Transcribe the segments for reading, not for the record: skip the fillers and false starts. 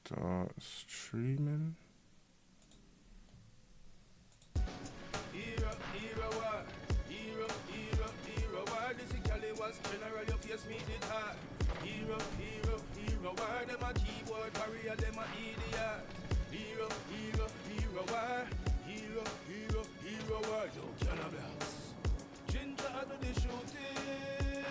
start streaming. Hero war. This is Galliwasp, general, your face me did hard. Hero war. Them a keyboard warrior, them a idiot. Hero war. Hero war. Don't Galliwasp. Ginger do the shooting.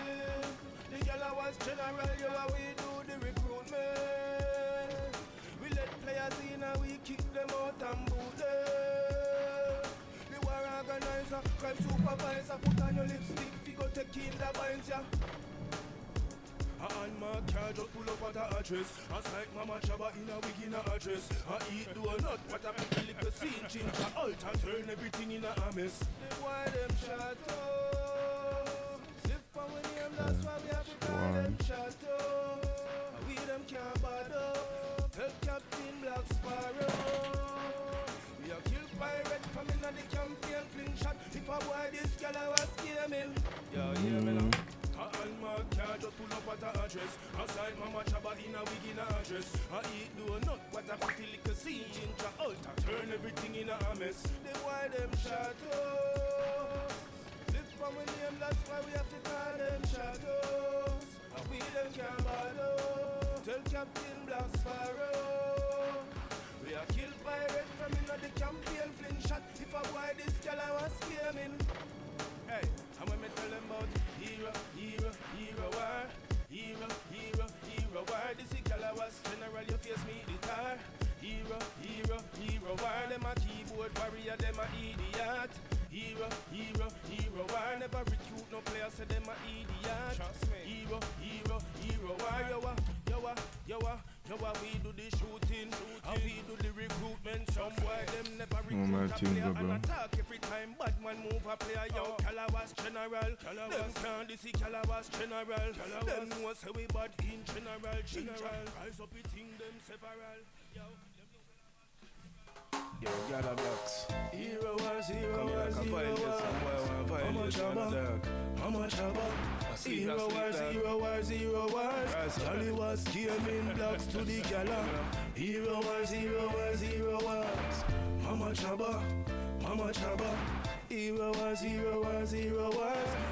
The Galliwasp general, you are we do the recruitment. We let players in and we kick them out and boot them. The war organizer, crime supervisor, put on your lipstick, figure take in the binds, yeah. And my car just pull up at the address. As like Mama Chaba in a wig in a address. I eat donut, what a pickle little scene. Ginger alter, turn everything in a mess. They why them shadow. If for we name, that's why we have to call them shadow. We them can't bother. Tell Captain Black Sparrow. We are killed pirate from in the campaign fling shot. If a boy this girl I was scamming. Yeah, hear me now. And my car just pull up at the address. Aside Mama Chaba in a wig in a address. I eat donut, what a pretty little scene. Ginger alter, turn everything in a mess. They why them shadows. Live from we name, that's why we have to call them shadows. And we them can't bother. Tell Captain Black Sparrow. We are killed by red from in the campaign fling shot. If a boy this girl I was scamming. Hey, I'm gonna tell them about hero war. Hero war. This is Galliwasp, general, you face me the tar. Hero war. Them a keyboard warrior, them a idiot. Hero war. Never recruit no player, say them a idiot. Trust me. Hero war. Yo, we do the shooting, and we do the recruitment. Some boy them never recruit a player and attack every time. Bad man move a player, yo, Galliwasp general. Them can't this is Galliwasp general. Them know say we bad in general. Rise up, we think them several. Yo, Galliwasp. Hero wars. Mama Chaba. Hero wars. Galliwasp gaming blocks to the gala. Hero wars. Mama Chaba. Hero wars.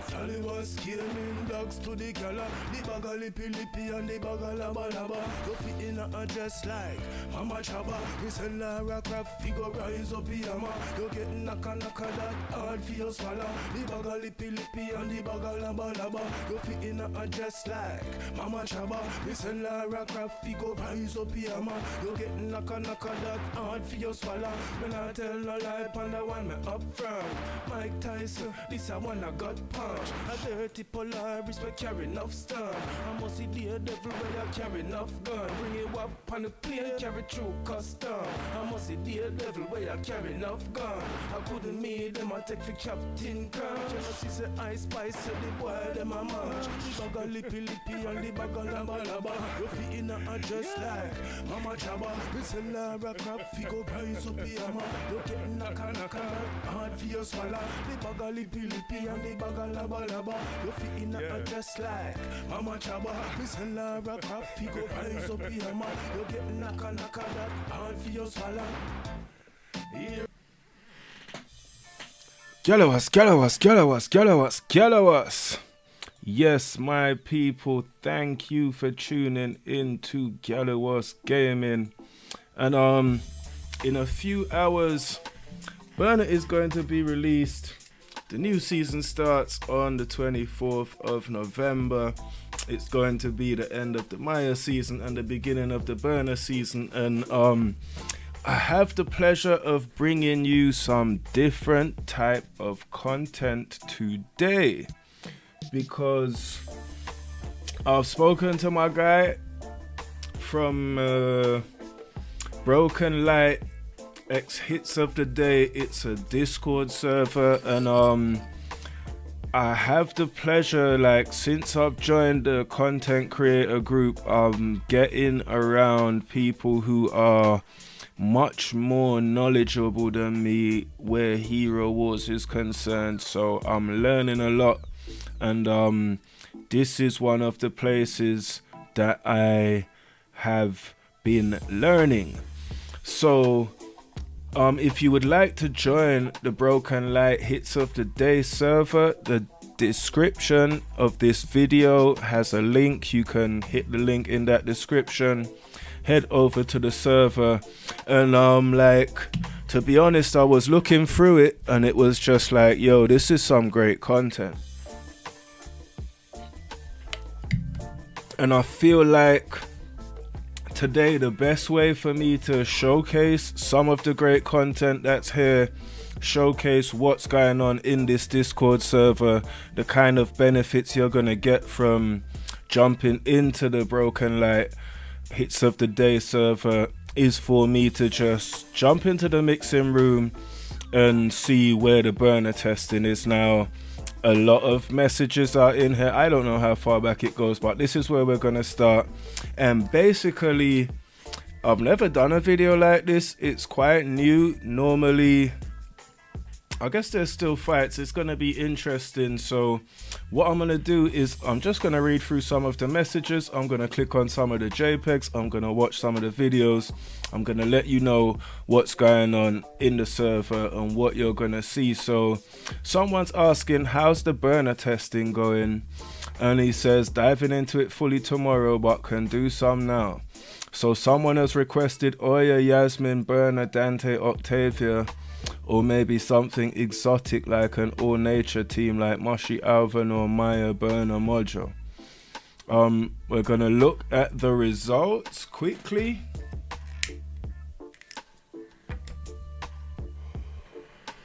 Galliwasp gaming blocks to the gala. The baga lippy and the baga laba. You fit in a dress like Mama Chaba. We sell Lara Craft, figure rise up yama. You get knocka that hard for your swallow. The baga lippy and the baga laba. You fit in a dress like Mama Chaba. We sell Lara Craft, figure rise up yama. You get knocka that hard for your swallow. When I tell no lie, panda one me up front. Mike Tyson, this a one I got punch. A dirty Polaris, we carry enough stun. I must see the devil where I carry enough gun. Bring it up on the plane, carry through custom. I must see the devil where I carry enough gun. I couldn't meet them, I take for Captain Crunch. And I see the ice spice, so the boy them a munch. The baga lippy and the baga laba. You fit in a dress like Mama Chaba. We sell Lara Craft, figure price up yama. You get knocka hard for your swallow. The baga lippy and the baga laba. You fit in a dress like Mama Chaba. We sell Lara Craft, figure price up yama. You get knocka that hard for your swallow. Galliwasp. Yes, my people, thank you for tuning in to Galliwasp Gaming. And in a few hours, Byrna is going to be released. The new season starts on the 24th of November. It's going to be the end of the Maya season and the beginning of the Byrna season. And I have the pleasure of bringing you some different type of content today, because I've spoken to my guy from Broken Light X Hits of the Day. It's a Discord server, and I have the pleasure, like, since I've joined the content creator group, getting around people who are much more knowledgeable than me where Hero Wars is concerned. So I'm learning a lot, and this is one of the places that I have been learning. So if you would like to join the Broken Light Hits of the Day server, the description of this video has a link. You can hit the link in that description, head over to the server, and to be honest, I was looking through it and it was just like, yo, this is some great content. And I feel like today the best way for me to showcase some of the great content that's here, showcase what's going on in this Discord server, the kind of benefits you're gonna get from jumping into the Broken Light Hits of the Day server, is for me to just jump into the mixing room and see where the Byrna testing is now. A lot of messages are in here. I don't know how far back it goes, but this is where we're gonna start. And basically, I've never done a video like this. It's quite new. Normally, I guess there's still fights. It's gonna be interesting. So what I'm gonna do is I'm just gonna read through some of the messages. I'm gonna click on some of the JPEGs. I'm gonna watch some of the videos. I'm gonna let you know what's going on in the server and what you're gonna see. So someone's asking, how's the Byrna testing going? And he says, diving into it fully tomorrow, but can do some now. So someone has requested Oya, Yasmin, Byrna, Dante, Octavia, or maybe something exotic like an all-nature team like Moshi, Alvin, or Maya, Byrna, Mojo. We're gonna look at the results quickly.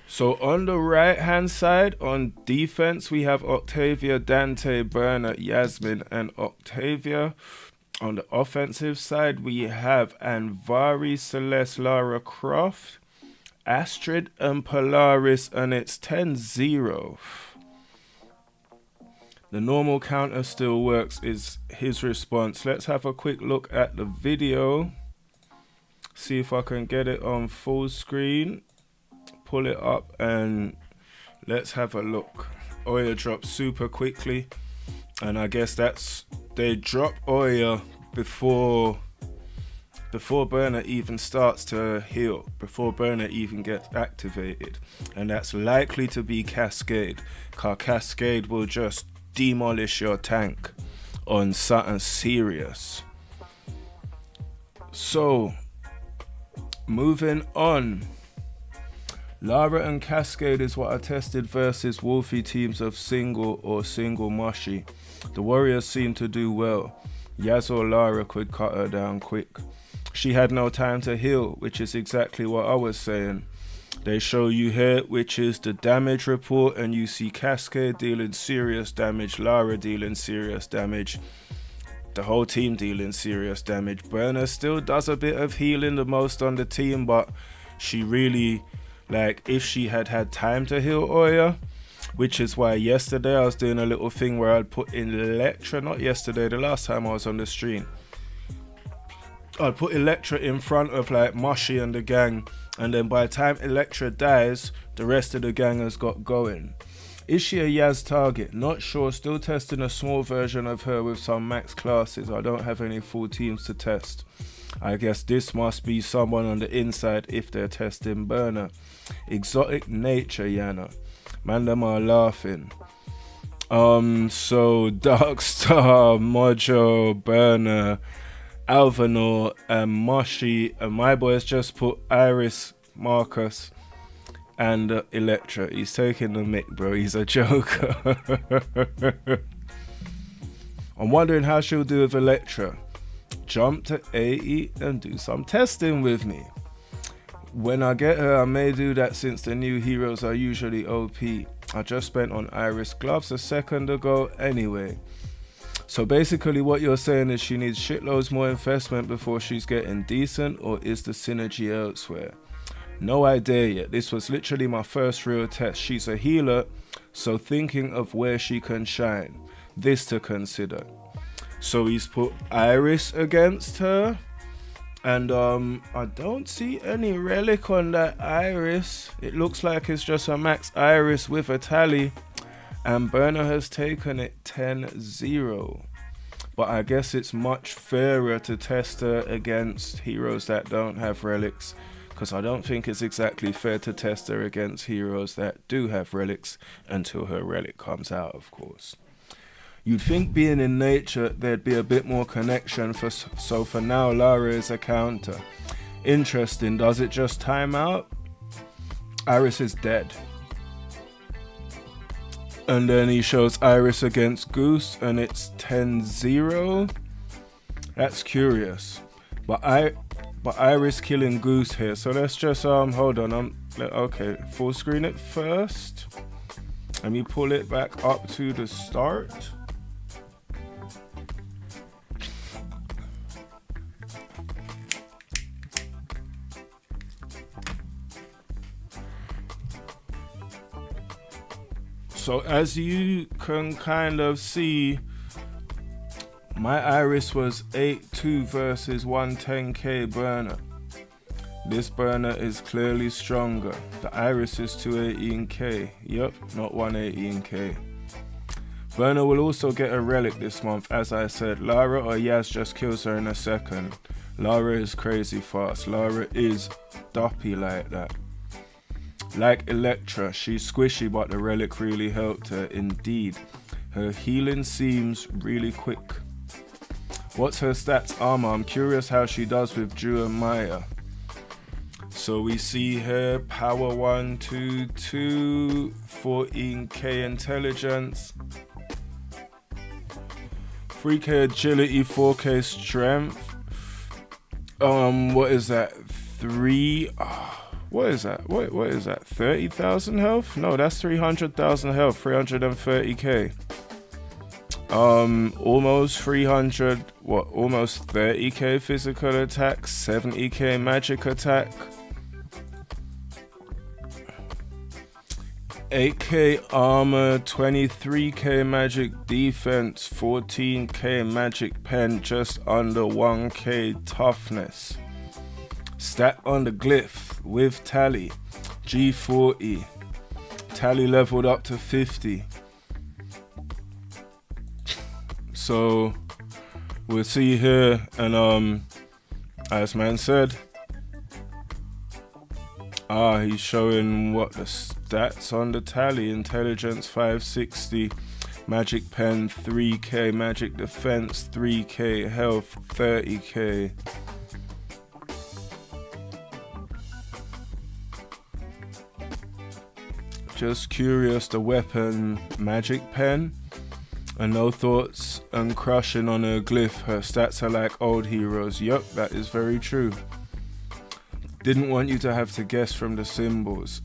So on the right hand side, on defense, we have Octavia, Dante, Byrna, Yasmin, and Octavia. On the offensive side, we have Anvari, Celeste, Lara Croft, Astrid, and Polaris, and it's 10-0. The normal counter still works, is his response. Let's have a quick look at the video. See if I can get it on full screen. Pull it up and let's have a look. Oya drops super quickly, and I guess they drop Oya before Byrna even starts to heal, before Byrna even gets activated, and that's likely to be Cascade, cause Cascade will just demolish your tank on something serious. So moving on, Lara and Cascade is what I tested versus Wolfie teams of single or single Moshi. The Warriors seem to do well. Yaz or Lara could cut her down quick. She had no time to heal, which is exactly what I was saying. They show you here, which is the damage report, and you see Cascade dealing serious damage, Lara dealing serious damage, the whole team dealing serious damage. Byrna still does a bit of healing, the most on the team, but she really, if she had had time to heal Oya, which is why yesterday I was doing a little thing where I'd put in Electra, not yesterday, the last time I was on the stream, I'd put Electra in front of Moshi and the gang, and then by the time Electra dies, the rest of the gang has got going. Is she a Yaz target? Not sure, still testing a small version of her with some max classes. I don't have any full teams to test. I guess this must be someone on the inside if they're testing Byrna. Exotic nature, Yana. Man, them are laughing. So Darkstar, Mojo, Byrna, Alvanor, and Moshi, and my boys just put Iris, Marcus, and Electra. He's taking the mic, bro. He's a joker. I'm wondering how she'll do with Electra. Jump to AE and do some testing with me. When I get her, I may do that since the new heroes are usually OP. I just spent on Iris gloves a second ago anyway. So basically what you're saying is she needs shitloads more investment before she's getting decent, or is the synergy elsewhere? No idea yet. This was literally my first real test. She's a healer, so thinking of where she can shine. This to consider. So he's put Iris against her, and I don't see any relic on that Iris. It looks like it's just a max Iris with a tally, and Byrna has taken it 10-0. but I guess it's much fairer to test her against heroes that don't have relics, because I don't think it's exactly fair to test her against heroes that do have relics until her relic comes out, of course. You'd think being in nature there'd be a bit more connection, so for now Lara is a counter. Interesting, does it just time out? Iris is dead. And then he shows Iris against Goose and it's 10-0. That's curious. But Iris killing Goose here. So let's just hold on. Okay, full screen it first. Let me pull it back up to the start. So as you can kind of see, my Iris was 8-2 versus 110k Byrna. This Byrna is clearly stronger. The Iris is 218k. Yup, not 118k. Byrna will also get a relic this month. As I said, Lara or Yaz just kills her in a second. Lara is crazy fast. Lara is doppy like that. Like Electra, she's squishy, but the relic really helped her indeed. Her healing seems really quick. What's her stats armor? I'm curious how she does with Drew and Maya. So we see her power 1, 2, 2, 14k intelligence, 3k agility, 4k strength. What is that? 3. What is that? What is that? 30,000 health? No, that's 300,000 health. 330k. Almost 300. What? Almost 30k physical attack. 70k magic attack. 8k armor. 23k magic defense. 14k magic pen. Just under 1k toughness. Stat on the glyph with Tally, G40. Tally leveled up to 50. So we'll see here, and as man said, he's showing what the stats on the Tally. Intelligence 560, magic pen 3k, magic defense 3k, health 30k. Just curious, the weapon magic pen, and no thoughts and crushing on her glyph. Her stats are like old heroes. Yup, that is very true. Didn't want you to have to guess from the symbols.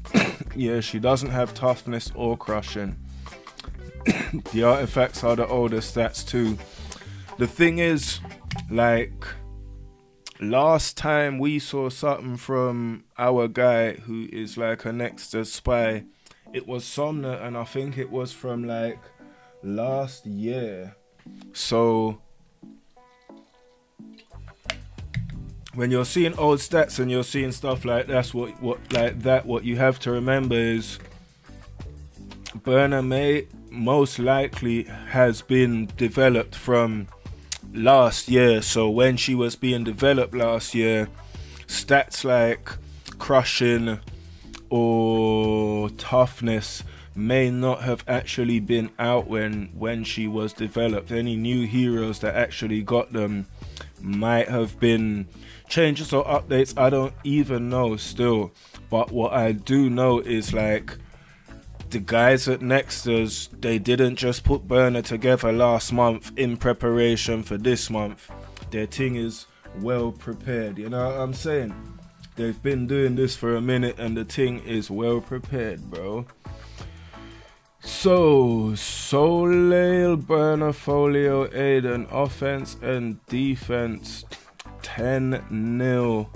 Yeah, she doesn't have toughness or crushing. The artifacts are the older stats too. The thing is, like, last time we saw something from our guy who is like a next to spy, it was Somna, and I think it was from like last year. So when you're seeing old stats and you're seeing stuff like that's what you have to remember is Byrna most likely has been developed from last year. So when she was being developed last year, stats like crushing or toughness may not have actually been out when she was developed. Any new heroes that actually got them might have been changes or updates. I don't even know still, but what I do know is like the guys at Nexus, they didn't just put Byrna together last month in preparation for this month. Their thing is well prepared, you know what I'm saying? They've been doing this for a minute and the thing is well prepared, bro. So, Soleil, Byrna, Folio, Aiden, offense and defense, 10-0.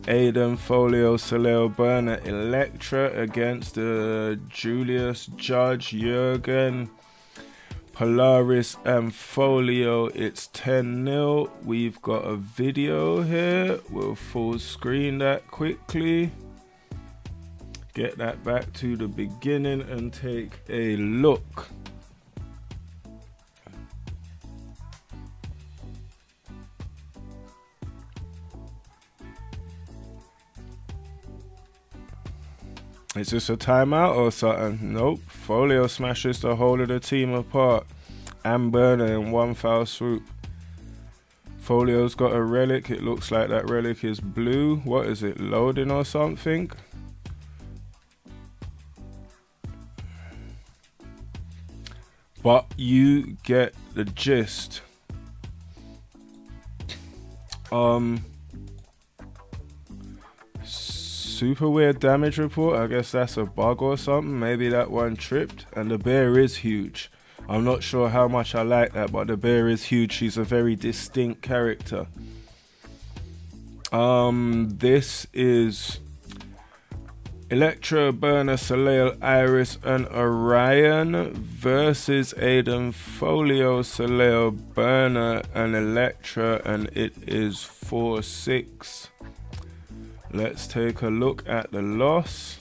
Aiden, Folio, Soleil, Byrna, Electra against Julius, Judge, Jürgen, Polaris and Folio. It's 10-0. We've got a video here. We'll full screen that quickly. Get that back to the beginning and take a look. Is this a timeout or something? Nope. Folio smashes the whole of the team apart. And Byrna in one foul swoop. Folio's got a relic. It looks like that relic is blue. What is it? Loading or something? But you get the gist. Super weird damage report. I guess that's a bug or something. Maybe that one tripped. And the bear is huge. I'm not sure how much I like that, but the bear is huge. She's a very distinct character. This is Electra, Byrna, Soleil, Iris, and Orion versus Aiden, Folio, Soleil, Byrna, and Electra, and it is 4-6. Let's take a look at the loss.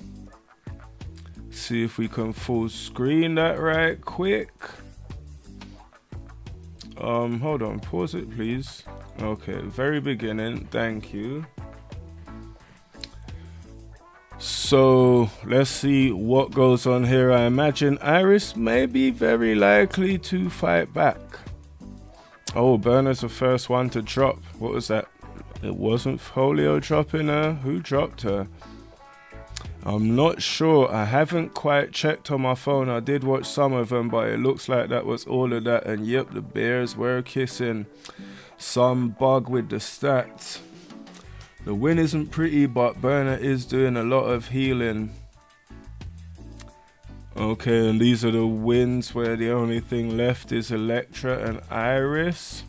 See if we can full screen that right quick. Hold on, pause it please. Okay, very beginning, thank you. So let's see what goes on here. I imagine Iris may be very likely to fight back. Oh, Byrna's the first one to drop. What was that? It wasn't Folio dropping her. Who dropped her? I'm not sure. I haven't quite checked on my phone. I did watch some of them, but it looks like that was all of that. And yep, the Bears were kissing. Some bug with the stats. The win isn't pretty, but Byrna is doing a lot of healing. Okay, and these are the wins where the only thing left is Electra and Iris.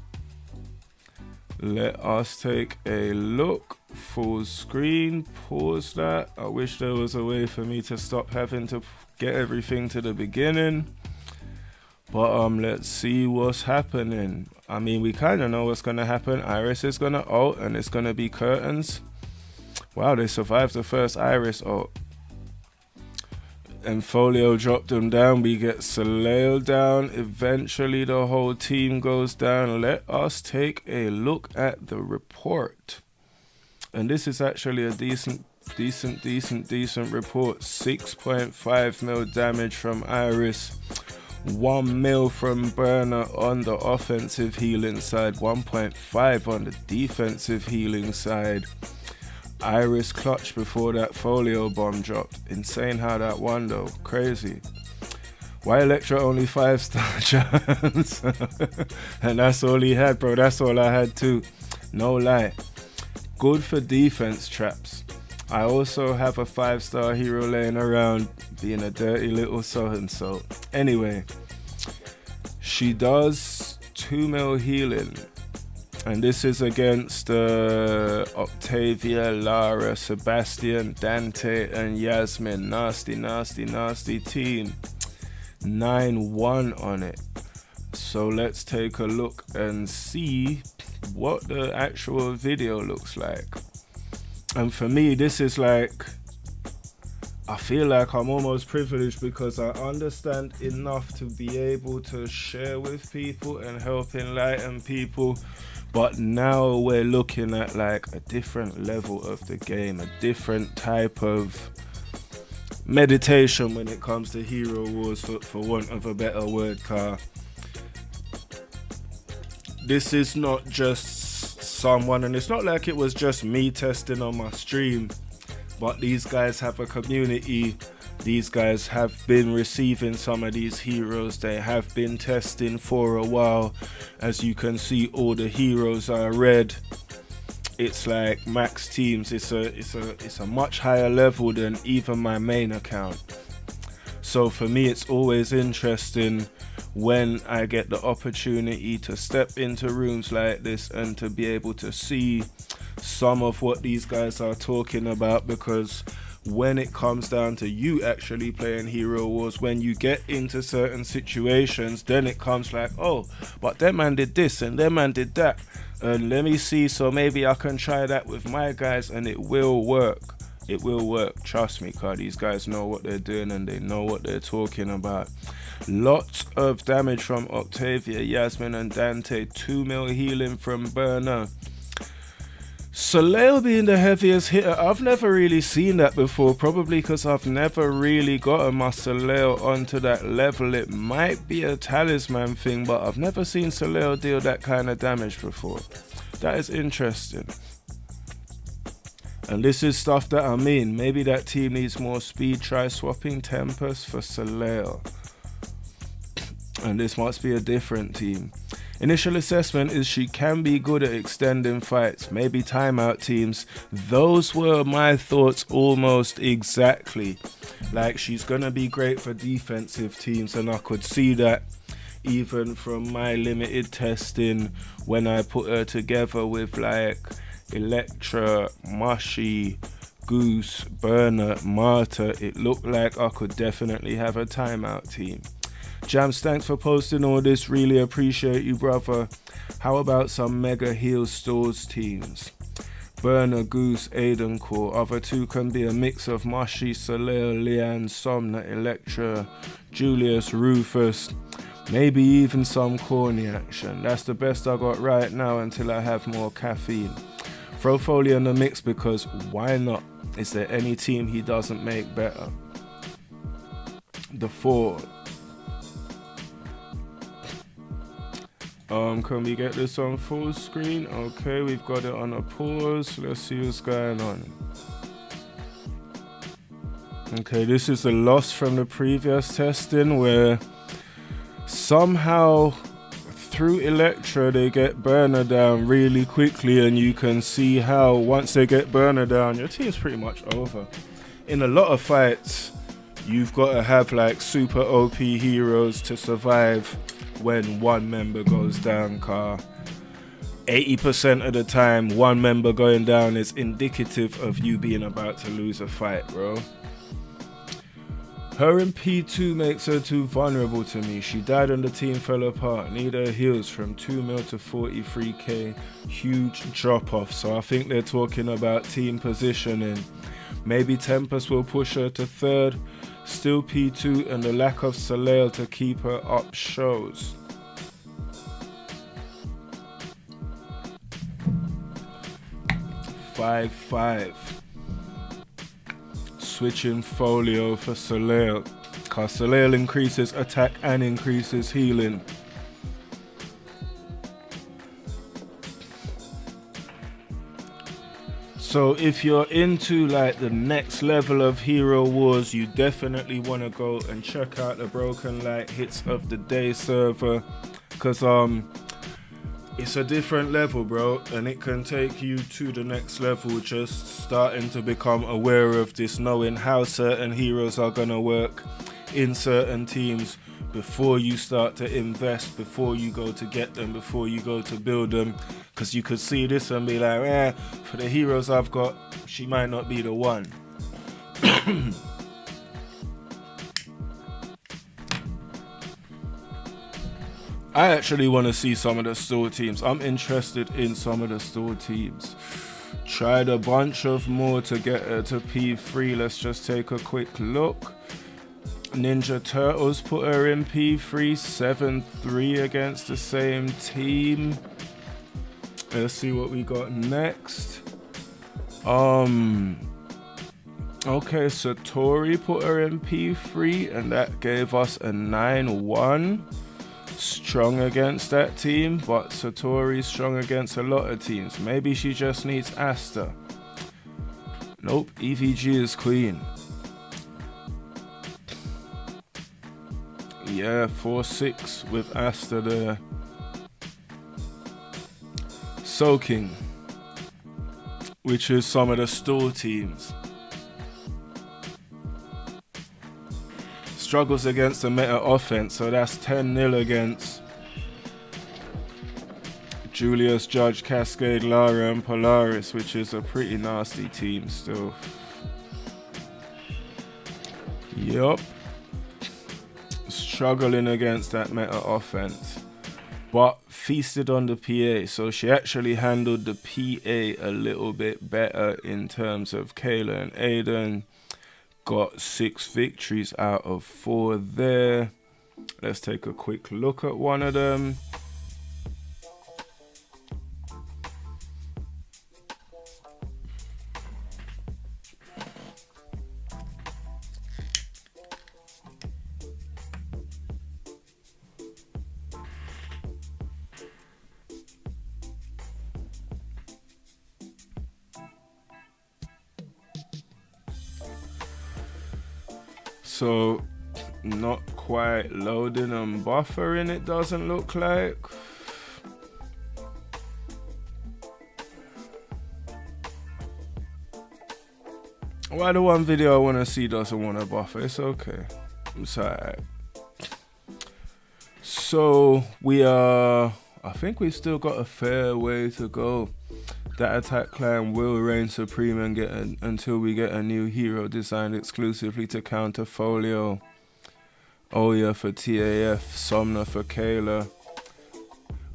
Let us take a look. Full screen, pause that. I wish there was a way for me to stop having to get everything to the beginning. But let's see what's happening. I mean, we kind of know what's going to happen. Iris is going to ult and it's going to be curtains. Wow, they survived the first Iris ult. And Folio dropped them down. We get Soleil down. Eventually the whole team goes down. Let us take a look at the report. And this is actually a decent report. 6.5 mil damage from Iris. 1 mil from Byrna on the offensive healing side. 1.5 on the defensive healing side. Iris clutched before that Folio bomb dropped. Insane how that won though. Crazy. Why Electra only 5-star chance? And that's all he had, bro. That's all I had too. No lie. Good for defense traps. I also have a 5-star hero laying around being a dirty little so-and-so. Anyway, she does 2 mil healing. And this is against Octavia, Lara, Sebastian, Dante, and Yasmin. Nasty, nasty, nasty team. 9-1 on it. So let's take a look and see what the actual video looks like. And for me, this is like, I feel like I'm almost privileged because I understand enough to be able to share with people and help enlighten people. But now we're looking at like a different level of the game, a different type of meditation when it comes to Hero Wars, for want of a better word, car. This is not just someone, and it's not like it was just me testing on my stream, but these guys have a community. These guys have been receiving some of these heroes. They have been testing for a while. As you can see, all the heroes are red. It's like max teams. It's a much higher level than even my main account. So for me, it's always interesting when I get the opportunity to step into rooms like this and to be able to see some of what these guys are talking about, because when it comes down to you actually playing Hero Wars, when you get into certain situations, then it comes like, oh, but that man did this and that man did that, and let me see, so maybe I can try that with my guys, and it will work. It will work, trust me, cause these guys know what they're doing and they know what they're talking about. Lots of damage from Octavia, Yasmin, and Dante. 2 mil healing from Byrna. Soleil being the heaviest hitter, I've never really seen that before, probably because I've never really gotten my Soleil onto that level. It might be a talisman thing, but I've never seen Soleil deal that kind of damage before. That is interesting. And this is stuff that I mean. Maybe that team needs more speed. Try swapping Tempest for Soleil. And this must be a different team. Initial assessment is she can be good at extending fights, maybe timeout teams. Those were my thoughts almost exactly. Like, she's gonna be great for defensive teams, and I could see that even from my limited testing when I put her together with like Electra, Mushy, Goose, Byrna, Marta. It looked like I could definitely have a timeout team. Jams, thanks for posting all this. Really appreciate you, brother. How about some mega heal stores teams? Byrna, Goose, Aiden Core. Other two can be a mix of Mushy, Soleil, Leanne, Somna, Electra, Julius, Rufus. Maybe even some corny action. That's the best I got right now until I have more caffeine. Throw Foley in the mix because why not? Is there any team he doesn't make better? The Fall. Can we get this on full screen? Okay, we've got it on a pause. Let's see what's going on. Okay, this is a loss from the previous testing where somehow through Electra they get Byrna down really quickly, and you can see how once they get Byrna down, your team's pretty much over. In a lot of fights, you've got to have like super OP heroes to survive when one member goes down, car 80% of the time one member going down is indicative of you being about to lose a fight, bro. Her in P2 makes her too vulnerable to me. She died and the team fell apart. Need her heals from 2 mil to 43k. Huge drop off. So I think they're talking about team positioning. Maybe Tempest will push her to 3rd. Still P2, and the lack of Soleil to keep her up shows. Five. Switching Folio for Soleil, cause Soleil increases attack and increases healing. So if you're into like the next level of Hero Wars, you definitely want to go and check out the Broken Light Hits of the Day server, cause it's a different level, bro, and it can take you to the next level, just starting to become aware of this, knowing how certain heroes are gonna work in certain teams before you start to invest, before you go to get them, before you go to build them. Because you could see this and be like, for the heroes I've got, she might not be the one. I actually want to see some of the store teams. I'm interested in some of the store teams. Tried a bunch of more to get her to P3. Let's just take a quick look. Ninja Turtles put her in P3, 7-3 against the same team. Let's see what we got next. Okay, Satori put her in P3, and that gave us a 9-1. Strong against that team, but Satori's strong against a lot of teams. Maybe she just needs Asta. Nope, EVG is queen. Yeah, 4-6 with Asta there. Soaking, which is some of the store teams. Struggles against the meta offense, so that's 10-0 against Julius, Judge, Cascade, Lara, and Polaris, which is a pretty nasty team still. Yup. Struggling against that meta offense, but feasted on the PA, so she actually handled the PA a little bit better in terms of Kayla and Aiden. Got 6 victories out of 4 there. Let's take a quick look at one of them. So not quite loading and buffering, it doesn't look like. Why the one video I want to see doesn't want to buffer? It's okay. It's alright. So we are, I think we've still got a fair way to go. That attack clan will reign supreme and get until we get a new hero designed exclusively to counter Folio. Oya for TAF, Somna for Kayla.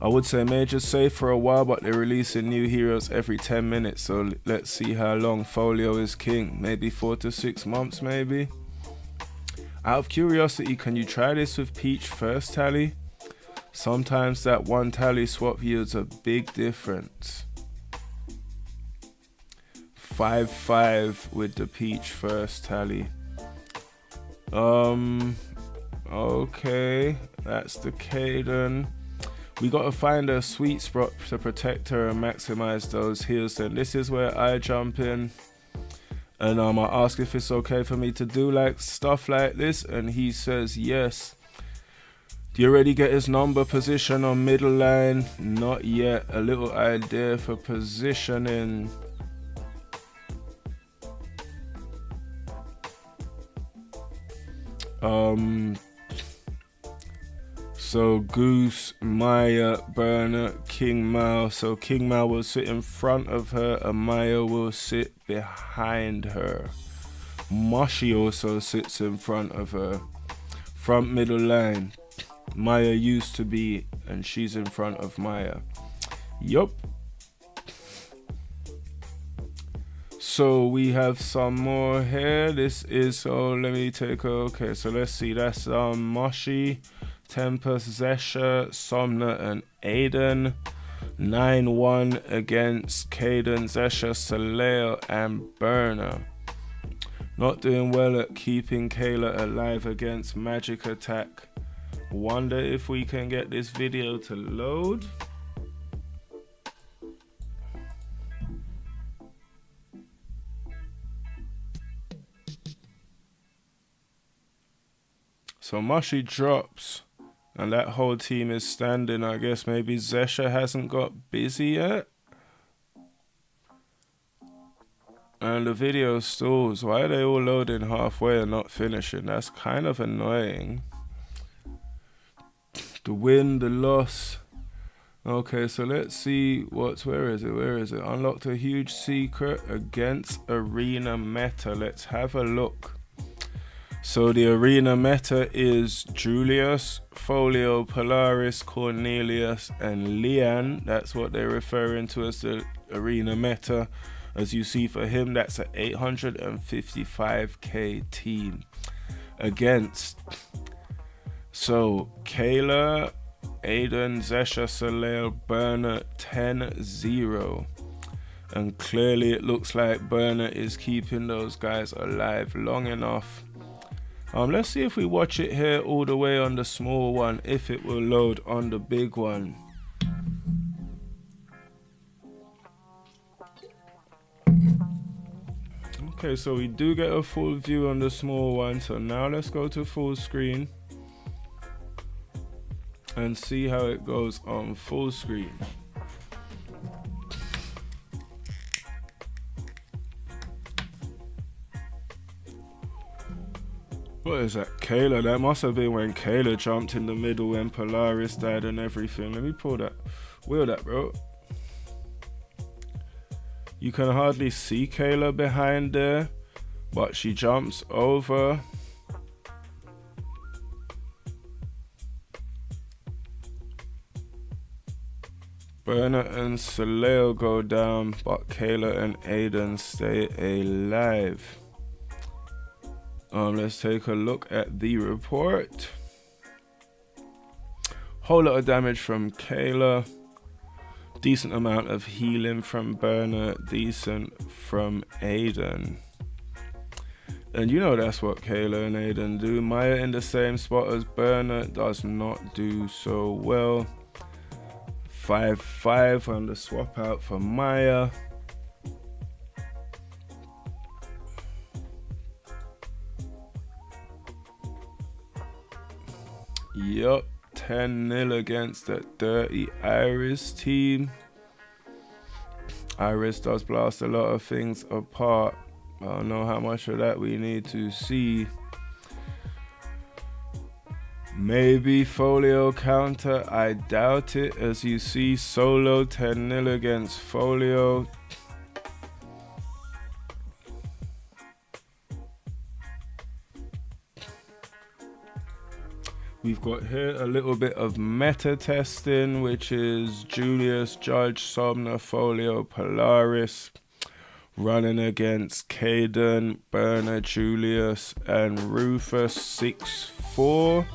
I would say Major's safe for a while, but they're releasing new heroes every 10 minutes, so let's see how long Folio is king. Maybe 4 to 6 months, maybe? Out of curiosity, can you try this with Peach first tally? Sometimes that one tally swap yields a big difference. 5-5 with the Peach first tally. Okay, that's the Kaden. We gotta find a sweet spot to protect her and maximize those heals. Then this is where I jump in, and I ask if it's okay for me to do like stuff like this, and he says yes. Do you already get his number position on middle line? Not yet. A little idea for positioning. So Goose, Maya, Byrna, King Mao. So King Mao will sit in front of her and Maya will sit behind her. Moshi also sits in front of her. Front middle line. Maya used to be, and she's in front of Maya. Yup. So we have some more here. This is, so let me take a, okay, so let's see, that's Moshi, Tempest, Zesha, Somna, and Aiden. 9-1 against Kaden, Zesha, Soleil, and Byrna. Not doing well at keeping Kayla alive against magic attack. Wonder if we can get this video to load. So Moshi drops, and that whole team is standing. I guess maybe Zesha hasn't got busy yet. And the video stalls. Why are they all loading halfway and not finishing? That's kind of annoying. The win, the loss. Okay, so let's see where is it? Unlocked a huge secret against Arena Meta. Let's have a look. So the Arena Meta is Julius, Folio, Polaris, Cornelius, and Leanne. That's what they're referring to as the Arena Meta. As you see for him, that's an 855k team. Against, so Kayla, Aiden, Zesha, Soleil, Byrna, 10-0. And clearly it looks like Byrna is keeping those guys alive long enough. Let's see if we watch it here all the way on the small one, if it will load on the big one. Okay, so we do get a full view on the small one. So now let's go to full screen and see how it goes on full screen. What is that? Kayla? That must have been when Kayla jumped in the middle when Polaris died and everything. Let me pull that. Wheel that, bro. You can hardly see Kayla behind there, but she jumps over. Byrna and Soleil go down, but Kayla and Aiden stay alive. Let's take a look at the report. Whole lot of damage from Kayla. Decent amount of healing from Byrna. Decent from Aiden. And you know that's what Kayla and Aiden do. Maya in the same spot as Byrna does not do so well. 5-5 on the swap out for Maya. Yup, 10-0 against the dirty Iris team. Iris does blast a lot of things apart. I don't know how much of that we need to see. Maybe Folio counter, I doubt it. As you see, solo 10-0 against Folio. We've got here a little bit of meta testing, which is Julius, Judge, Somna, Folio, Polaris, running against Caden, Byrna, Julius, and Rufus 6-4.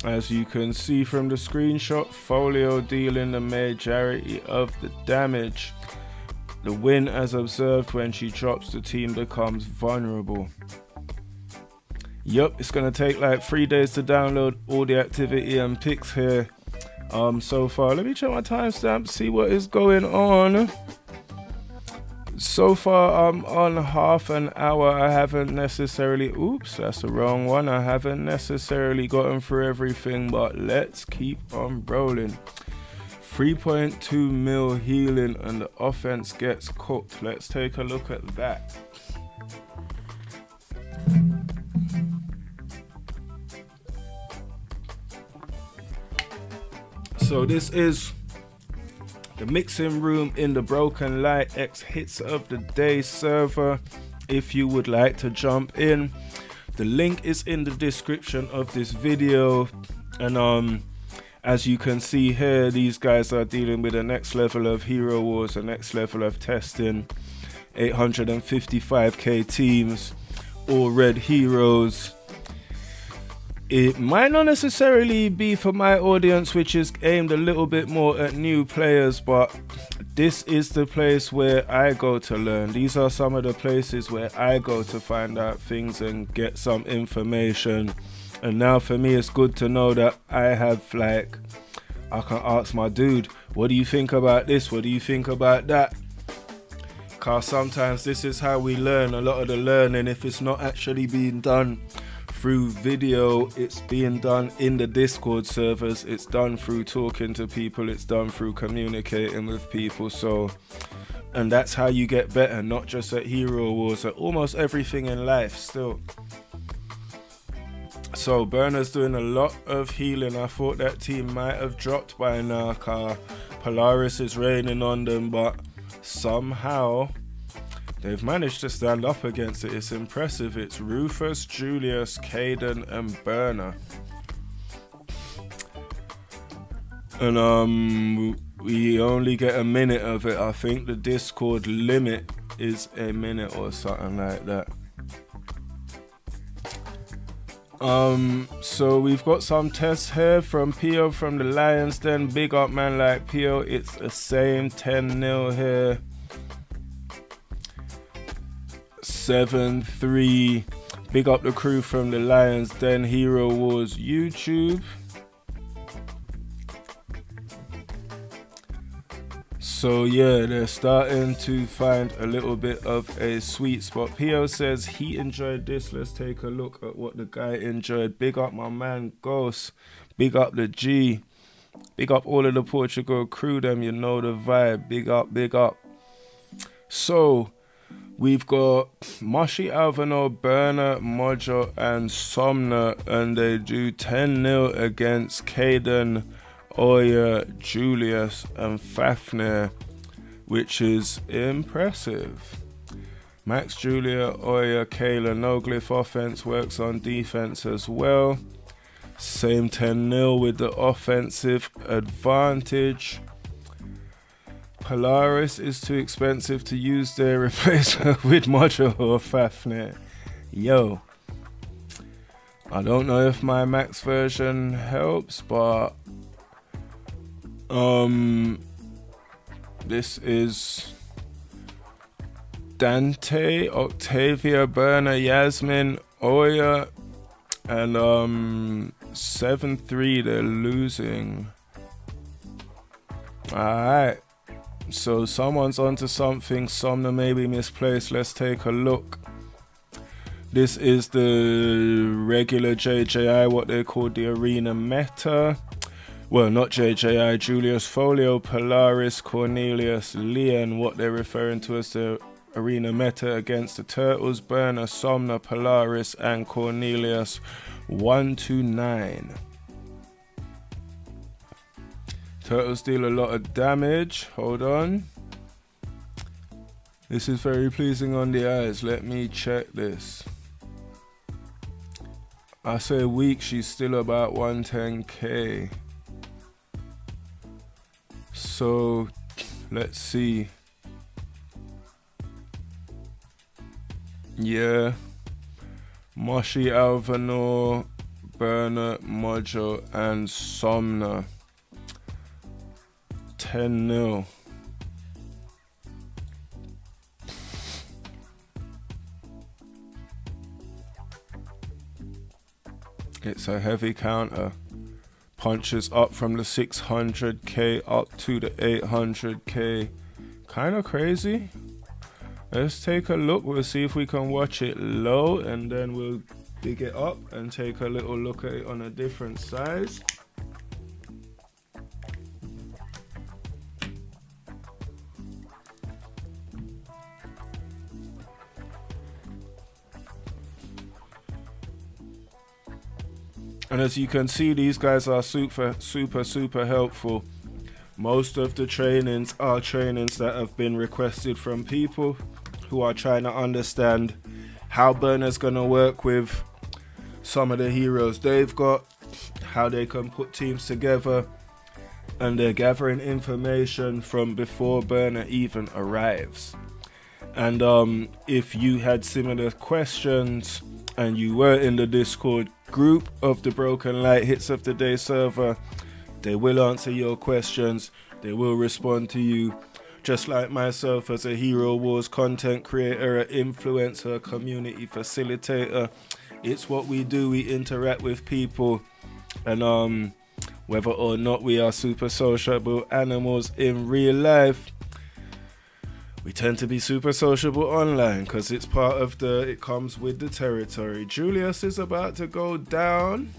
As you can see from the screenshot, Folio dealing the majority of the damage. The win, as observed, when she drops, the team becomes vulnerable. Yup, it's gonna take like 3 days to download all the activity and picks here. So far, let me check my timestamp, see what is going on. So far, I'm on half an hour. I haven't necessarily, oops, that's the wrong one. I haven't necessarily gotten through everything, but let's keep on rolling. 3.2 mil healing and the offense gets cooked. Let's take a look at that. So this is the mixing room in the Broken Light X Hits of the Day server. If you would like to jump in, the link is in the description of this video. And as you can see here, these guys are dealing with the next level of Hero Wars, the next level of testing. 855k teams, all red heroes. It might not necessarily be for my audience, which is aimed a little bit more at new players, but this is the place where I go to learn. These are some of the places where I go to find out things and get some information. And now for me, it's good to know that I have, like, I can ask my dude, what do you think about this? What do you think about that? Because sometimes this is how we learn. A lot of the learning, if it's not actually being done through video, it's being done in the Discord servers, it's done through talking to people, it's done through communicating with people. So, and that's how you get better, not just at Hero Wars, at almost everything in life still. So Byrna's doing a lot of healing. I thought that team might have dropped by now, Polaris is raining on them, but somehow they've managed to stand up against it. It's impressive. It's Rufus, Julius, Caden, and Byrna. And we only get a minute of it. I think the Discord limit is a minute or something like that. So we've got some tests here from Pio from the Lions Den. Big up man like Pio. It's the same 10-0 here. 7-3. Big up the crew from the Lions Den Hero Wars YouTube. So yeah, they're starting to find a little bit of a sweet spot. Pio says he enjoyed this. Let's take a look at what the guy enjoyed. Big up my man Ghost. Big up the G. Big up all of the Portugal crew, them, you know the vibe. Big up, big up. So we've got Moshi, Alvino, Byrna, Mojo, and Somna, and they do 10-0 against Caden, Oya, Julius, and Fafnir, which is impressive. Max, Julia, Oya, Kayla, no glyph offense, works on defense as well. Same 10-0 with the offensive advantage. Polaris is too expensive to use there. Replace her with Mojo or Fafnir. Yo, I don't know if my max version helps, but this is Dante, Octavia, Byrna, Yasmin, Oya, and 7-3. They're losing. Alright, so someone's onto something. Somna maybe misplaced. Let's take a look. This is the regular JJI, what they call the arena meta. Well, not JJI, Julius Folio, Polaris, Cornelius, Leon, what they're referring to as the arena meta against the Turtles, Byrna, Somna, Polaris, and Cornelius 1-9. Turtles deal a lot of damage. Hold on. This is very pleasing on the eyes. Let me check this. I say weak, she's still about 110k. So let's see. Yeah. Moshi, Alvanor, Byrna, Mojo, and Somna. 10-0. It's a heavy counter. Punches up from the 600k up to the 800k. Kind of crazy. Let's take a look. We'll see if we can watch it low, and then we'll dig it up and take a little look at it on a different size. And as you can see, these guys are super helpful. Most of the trainings are trainings that have been requested from people who are trying to understand how Byrna's gonna work with some of the heroes they've got, how they can put teams together, and they're gathering information from before Byrna even arrives. And if you had similar questions and you were in the Discord group of the Broken Light Hits of the Day server, they will answer your questions, they will respond to you. Just like myself as a Hero Wars content creator, an influencer, a community facilitator, it's what we do. We interact with people, and whether or not we are super sociable animals in real life, we tend to be super sociable online because it's part of it comes with the territory. Julius is about to go down.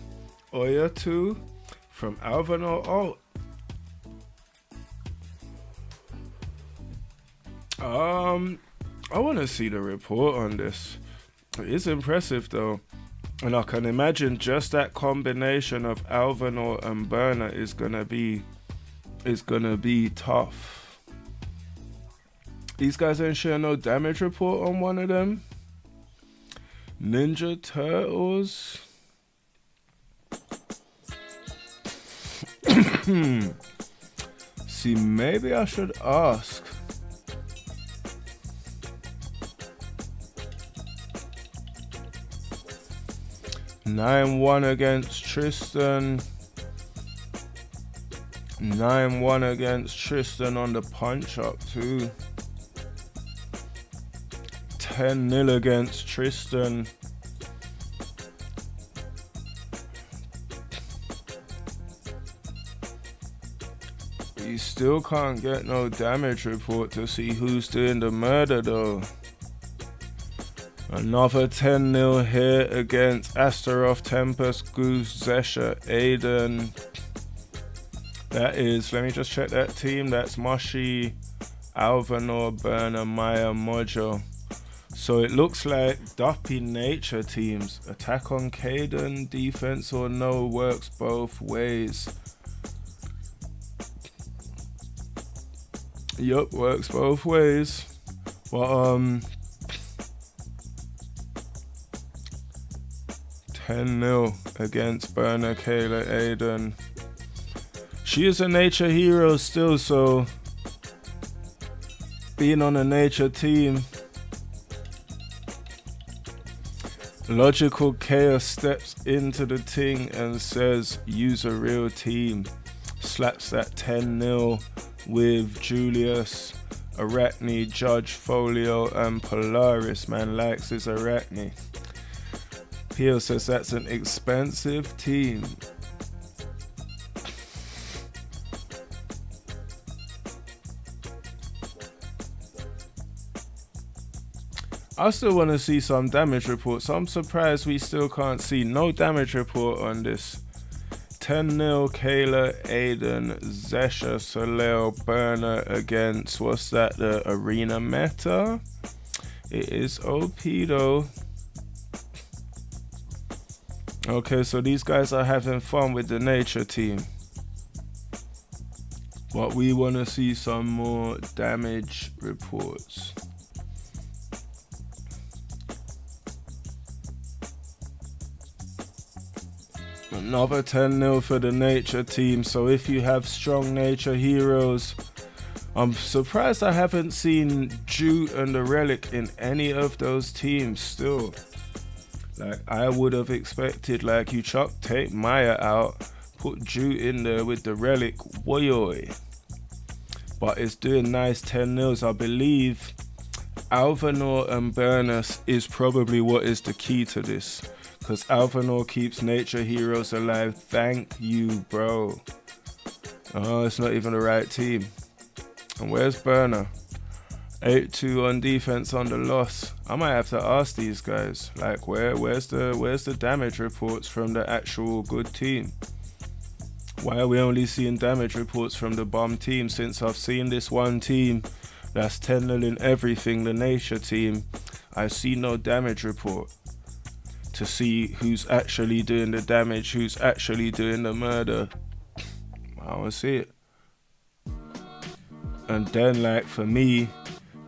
Oya 2 from Alvanor. Oh. I want to see the report on this. It is impressive though. And I can imagine just that combination of Alvanor and Byrna is gonna be tough. These guys ain't share no damage report on one of them. Ninja Turtles. See, maybe I should ask. (9-1) against Tristan. 9-1 against Tristan on the punch up too. 10-0 against Tristan. You still can't get no damage report to see who's doing the murder though. Another 10-0 here against Astaroth, Tempest, Goose, Zesha, Aiden. That is, let me just check that team. That's Moshi, Alvanor, Byrna, Maya, Mojo. So it looks like Duppy Nature teams. Attack on Caden, defense or no, works both ways. Yup, works both ways. But 10-0 against Byrna, Kayla, Aiden. She is a nature hero still, so being on a nature team, Logical Chaos steps into the thing and says, use a real team. Slaps that 10-0 with Julius, Arachne, Judge, Folio, and Polaris. Man likes his Arachne. Peel says that's an expensive team. I still want to see some damage reports. I'm surprised we still can't see no damage report on this. 10-0 Kayla, Aiden, Zesha, Soleo, Byrna against, what's that, the arena meta? It is OP though. Okay, so these guys are having fun with the nature team. But we want to see some more damage reports. Another 10-0 for the nature team. So if you have strong nature heroes, I'm surprised I haven't seen Jute and the Relic in any of those teams still. Like, I would have expected, like, you take Maya out, put Jute in there with the Relic, woyoy. But it's doing nice 10-0s. I believe Alvanor and Byrna is probably what is the key to this. Because Alvanor keeps nature heroes alive. Thank you, bro. Oh, it's not even the right team. And where's Byrna? 8-2 on defense on the loss. I might have to ask these guys, like, where's the damage reports from the actual good team? Why are we only seeing damage reports from the bomb team? Since I've seen this one team that's 10-0 in everything, the nature team, I see no damage report to see who's actually doing the damage, who's actually doing the murder. I don't see it. And then, like, for me,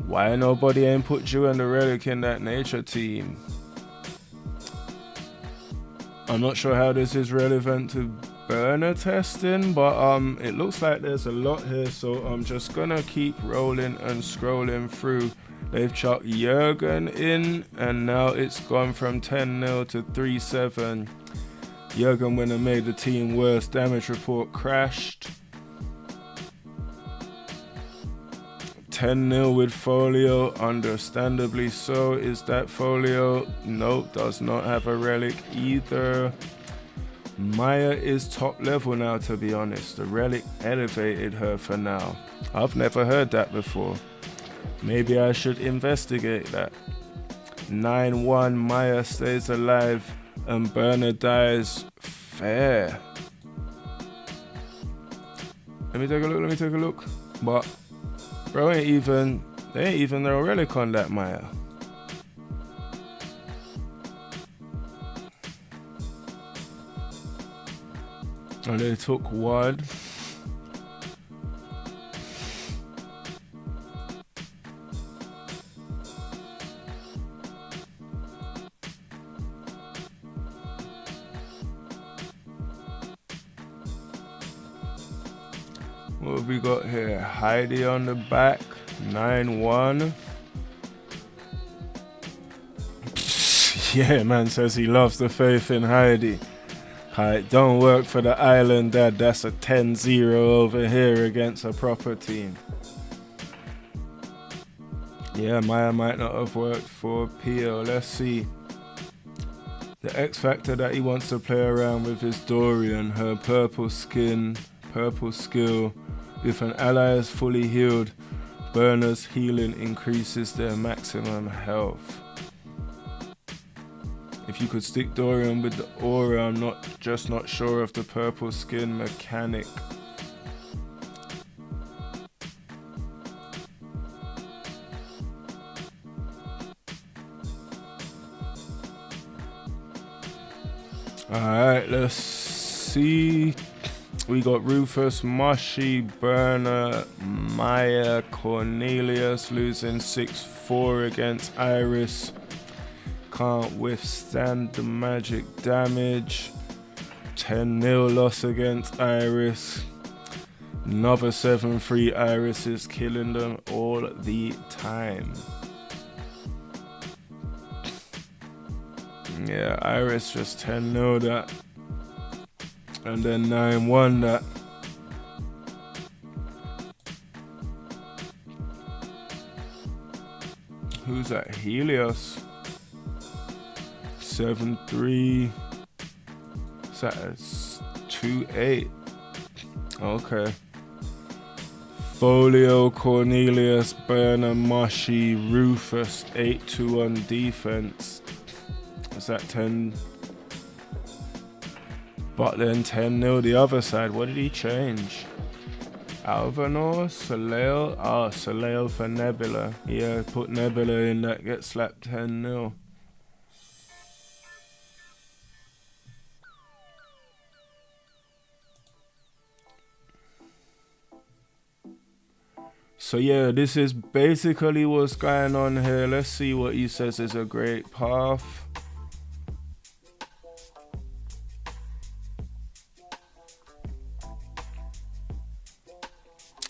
why nobody ain't put Jew and the Relic in that nature team? I'm not sure how this is relevant to Byrna testing, but it looks like there's a lot here, so I'm just gonna keep rolling and scrolling through. They've chucked Jurgen in, and now it's gone from 10-0 to 3-7. Jurgen, when it made the team worse, damage report crashed. 10-0 with Folio, understandably so. Is that Folio? Nope, does not have a Relic either. Maya is top level now, to be honest. The Relic elevated her for now. I've never heard that before. Maybe I should investigate that. 9-1, Maya stays alive and Byrna dies. Fair. Let me take a look. But bro they ain't even no Relic on that Maya. And they took one. What have we got here? Heidi on the back, 9-1. Yeah, man says he loves the faith in Heidi. It don't work for the island dad. That's a 10-0 over here against a proper team. Yeah, Maya might not have worked for Pio. Let's see. The X factor that he wants to play around with is Dorian. Her purple skin, purple skill. If an ally is fully healed, Byrna's healing increases their maximum health. If you could stick Dorian with the aura, I'm not sure of the purple skin mechanic. Alright, let's see. We got Rufus, Moshi, Byrna, Maya, Cornelius losing 6-4 against Iris. Can't withstand the magic damage. 10-0 loss against Iris. Another 7-3. Iris is killing them all the time. Yeah, Iris just 10-0 that. And then 9-1 that. Who's that? Helios. 7-3. That's 2-8. Okay. Folio, Cornelius, Byrna, Mushy, Rufus, 8-2 on defense. Is that 10? But then 10-0 the other side. What did he change? Alvanor, Soleil. Ah, Soleil for Nebula. Yeah, put Nebula in, that gets slapped 10-0. So yeah, this is basically what's going on here. Let's see what he says is a great path.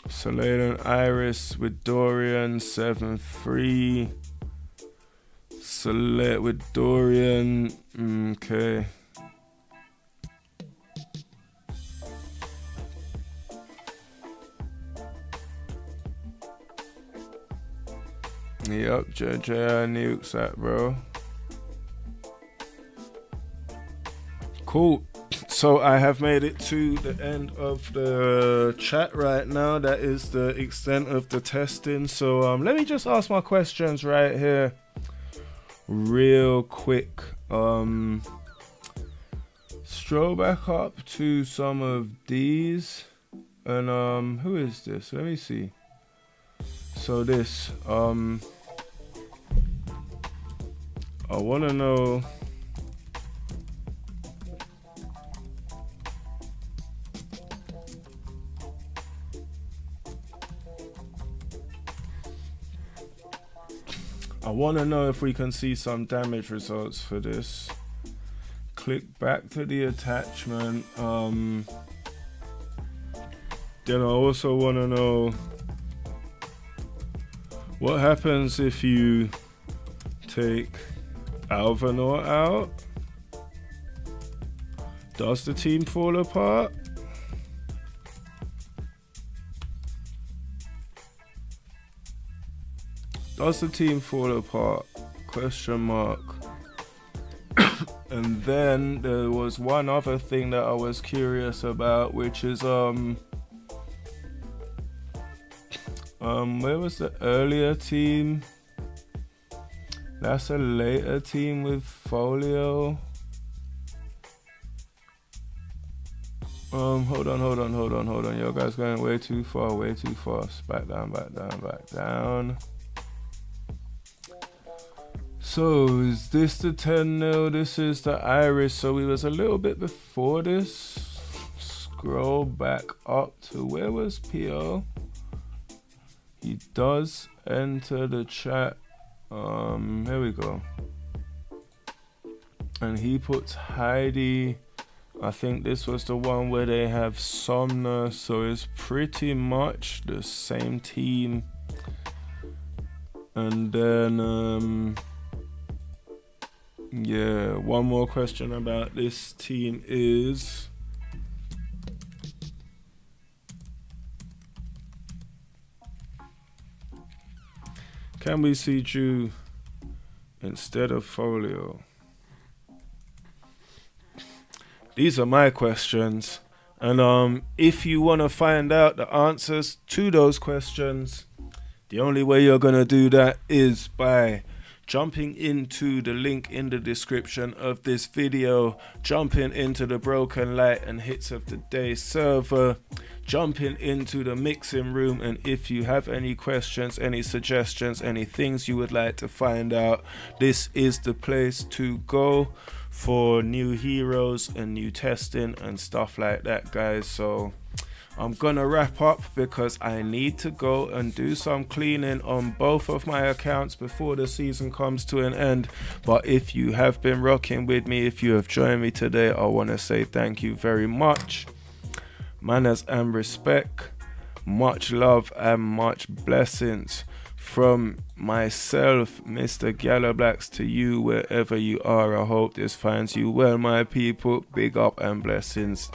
Soleil and Iris with Dorian, 7-3. Select with Dorian, okay. Yep, JJ nukes that, bro. Cool. So I have made it to the end of the chat right now. That is the extent of the testing. So let me just ask my questions right here real quick. Stroll back up to some of these. And who is this? Let me see. So this I want to know if we can see some damage results for this. Click back to the attachment. Then I also want to know what happens if you take Alvanor out. Does the team fall apart? Does the team fall apart? Question mark. And then there was one other thing that I was curious about, which is where was the earlier team? That's a later team with Folio. Hold on. You guys going way too fast. Back down. So is this the 10-0? This is the Iris. So we was a little bit before this. Scroll back up to where was PO? He does enter the chat. Here we go. And he puts Heidi. I think this was the one where they have Somna, so it's pretty much the same team. And then yeah, one more question about this team is can we see Jew instead of Folio? These are my questions. And if you want to find out the answers to those questions, the only way you're going to do that is by jumping into the link in the description of this video, jumping into the Broken Light and Hits of the Day server, jumping into the mixing room, and if you have any questions, any suggestions, any things you would like to find out, this is the place to go for new heroes and new testing and stuff like that, guys. So I'm gonna wrap up because I need to go and do some cleaning on both of my accounts before the season comes to an end. But if you have been rocking with me, if you have joined me today, I want to say thank you very much. Manners and respect, much love and much blessings from myself, Mr. Galliwasp, to you wherever you are. I hope this finds you well, my people. Big up and blessings.